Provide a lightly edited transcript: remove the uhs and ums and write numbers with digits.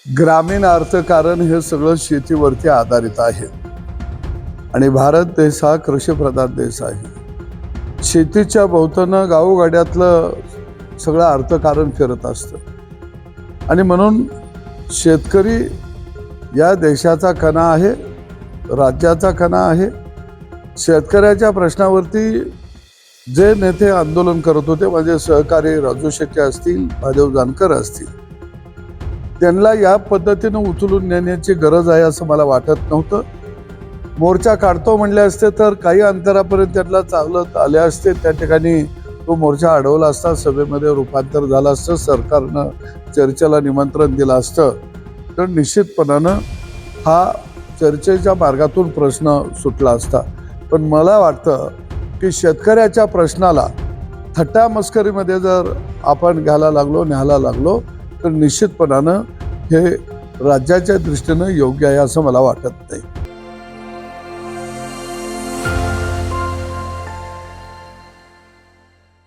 ग्रामीण अर्थकारण हे सगळं शेतीवरती आधारित आहे आणि भारत देश हा कृषीप्रधान देश आहे। शेतीच्या भोवतानं गावोगाड्यातलं सगळं अर्थकारण फिरत असतं आणि म्हणून शेतकरी या देशाचा कणा आहे, राज्याचा कणा आहे। शेतकऱ्याच्या प्रश्नावरती जे नेते आंदोलन करत होते, माझे सहकारी राजू शेट्टी असतील, महादेव जानकर असतील, त्यांना या पद्धतीनं उचलून नेण्याची गरज आहे असं मला वाटत नव्हतं। मोर्चा काढतो म्हणले असते तर काही अंतरापर्यंत त्यांना चालत आले असते, त्या ठिकाणी तो मोर्चा अडवला असता, सभेमध्ये रूपांतर झालं असतं, सरकारनं चर्चेला निमंत्रण दिलं असतं तर निश्चितपणानं हा चर्चेच्या मार्गातून प्रश्न सुटला असता। पण मला वाटतं की शेतकऱ्याच्या प्रश्नाला थट्टा मस्करीमध्ये जर आपण न्यायला लागलो तर निश्चितपणानं हे राज्याच्या दृष्टीनं योग्य आहे असं मला वाटत नाही।